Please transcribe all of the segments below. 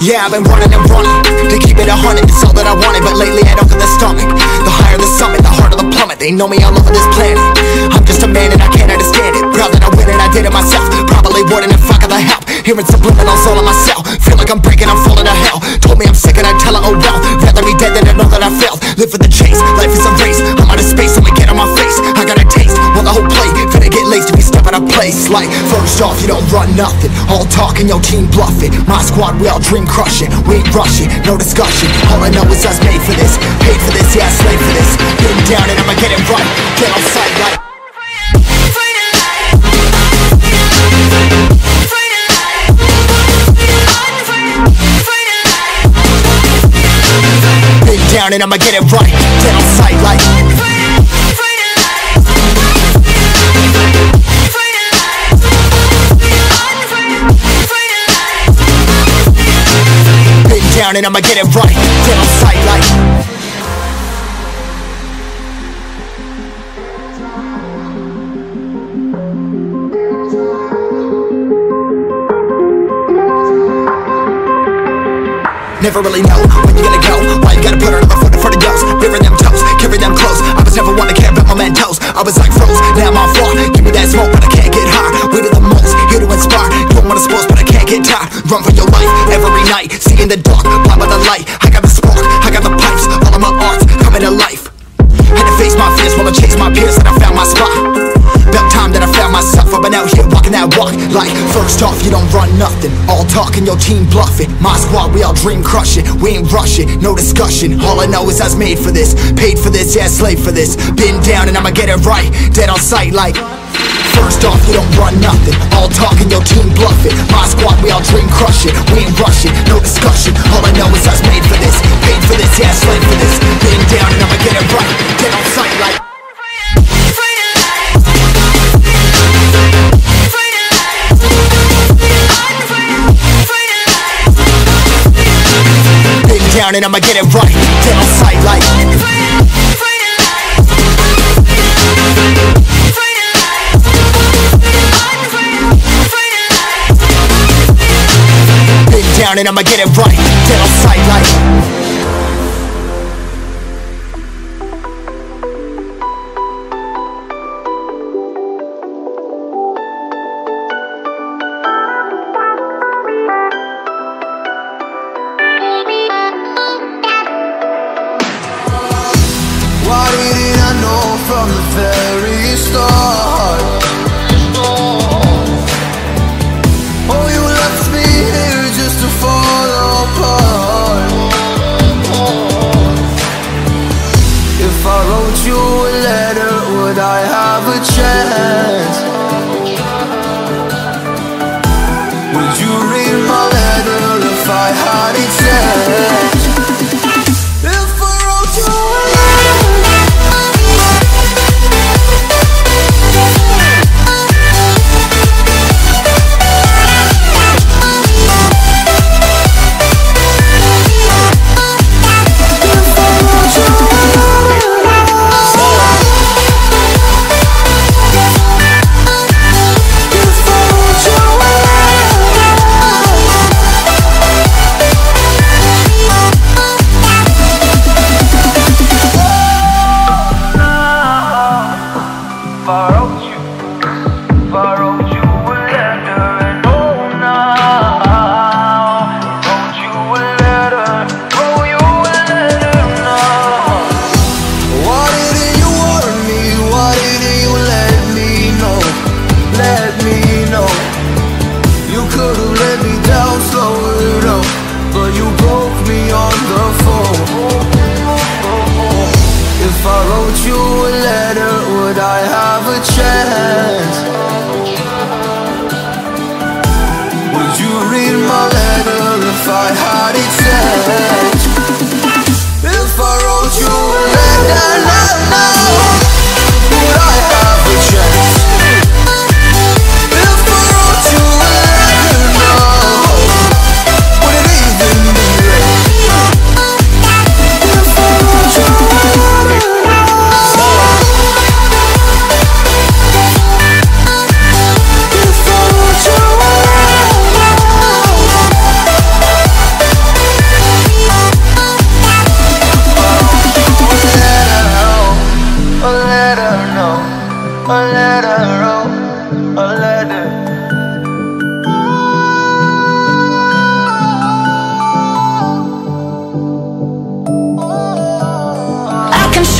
Yeah, I've been running and running to keep it 100, it's all that I wanted. But lately I don't get the stomach. The higher the summit, the harder the plummet. They know me all over this planet. I'm just a man and I can't understand it. Proud that I win and I did it myself. Probably wouldn't if I got the help. Hearing subliminals all in myself. Feel like I'm breaking, I'm falling to hell. Told me I'm sick and I tell her, oh well. Rather be dead than to know that I failed. Live for the chase, life is a race. I'm out of space, I'ma get on my face. I got a taste, want the whole plate. Finna get laced to be stuck in a place. Like, first off, you don't run nothing. All talk and your team bluffing. My squad, we all dream crushing. We ain't rushing, no discussion. All I know is us made for this. Paid for this, yeah, slave for this. Been down and I'ma get it right. Get on sight like down and I'ma get it right. Dead on sight like been down and I'ma get it right. Dead on sight like never really know when you're gonna go. Why you gotta put another foot in front of yours? Bury them toes, carry them close. I was never one to care about my mentos. I was like froze, now I'm on floor. Give me that smoke, but I can't get high. We do the most, here to inspire. Don't wanna sports, but I can't get tired. Run for your life, every night. See in the dark, blind by the light. I got the spark, I got the pipes. All of my arts coming to life. Had to face my fears while I chase my peers, and I found my spot. About time that I found myself. I've been out here walking that walk. Like, first off, you don't run nothing. All talk and your team bluffing. My squad, we all dream crushing. We ain't rushing, no discussion. All I know is I was made for this. Paid for this, yeah, slave for this. Been down and I'ma get it right. Dead on sight like first off, you don't run nothing. All talk and your team bluffing. My squad, we all dream crushing. We ain't rushing, no discussion. All I know is I was made for this. Paid for this, yeah, slave for this. Been down and I'ma get it right. Dead on sight like down and I'ma get it right. Dead on sight like been down and I'ma get it right. Dead on sight like from the very start. Oh, you left me here just to fall apart. If I wrote you a letter, would I have a chance? Would you read my letter if I had a chance? If I wrote you a letter,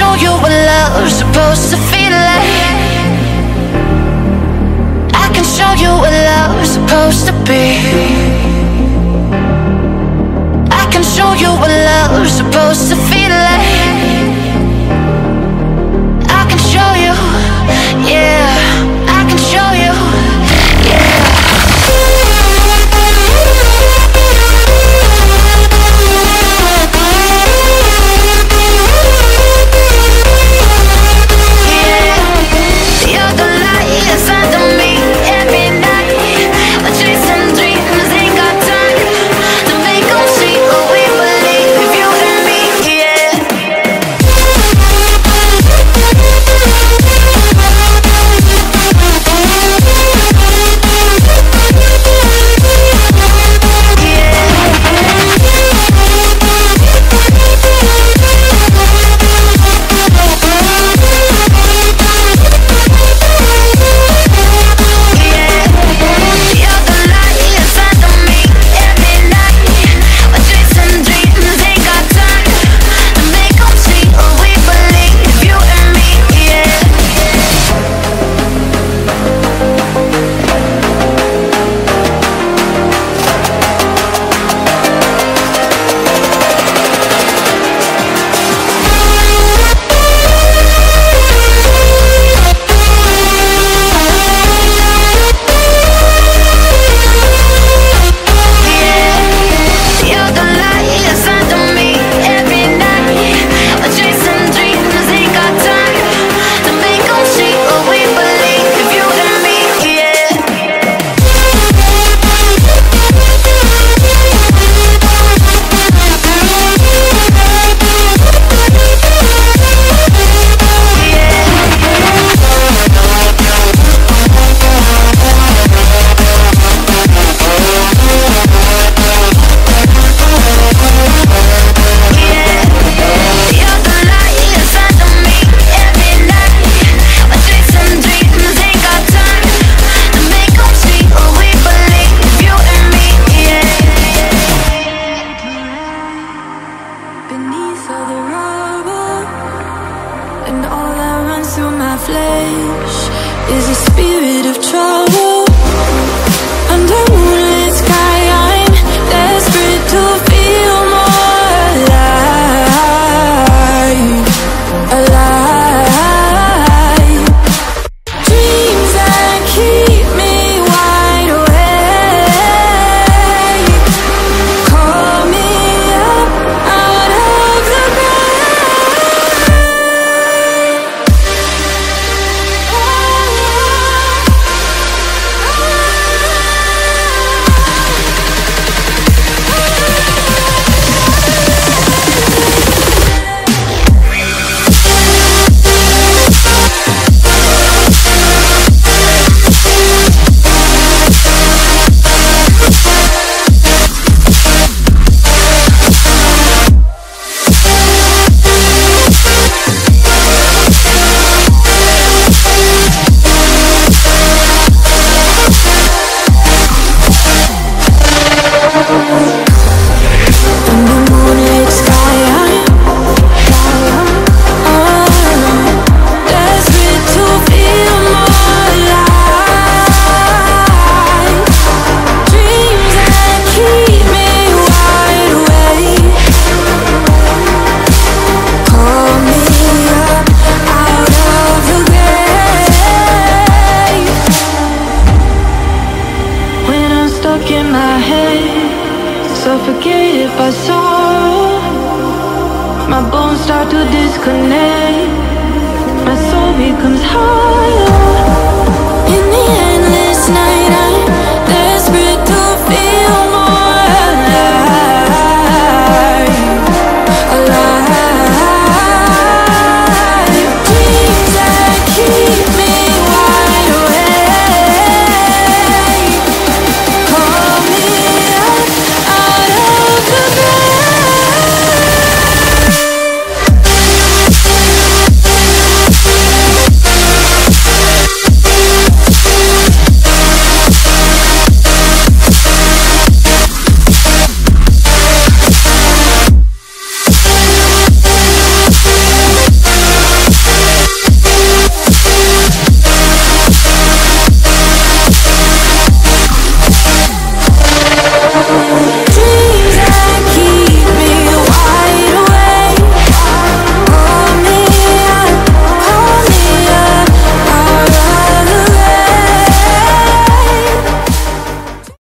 show you what love's supposed to feel like. I can show you what love's supposed to be. I can show you what love's supposed to feel like. I can show you, yeah. I can show you, yeah. You're the light inside of me every night. We're chasing dreams, ain't got time to make them see what we believe. You and me, yeah. Suffocated by sorrow, my bones start to disconnect. My soul becomes hollow.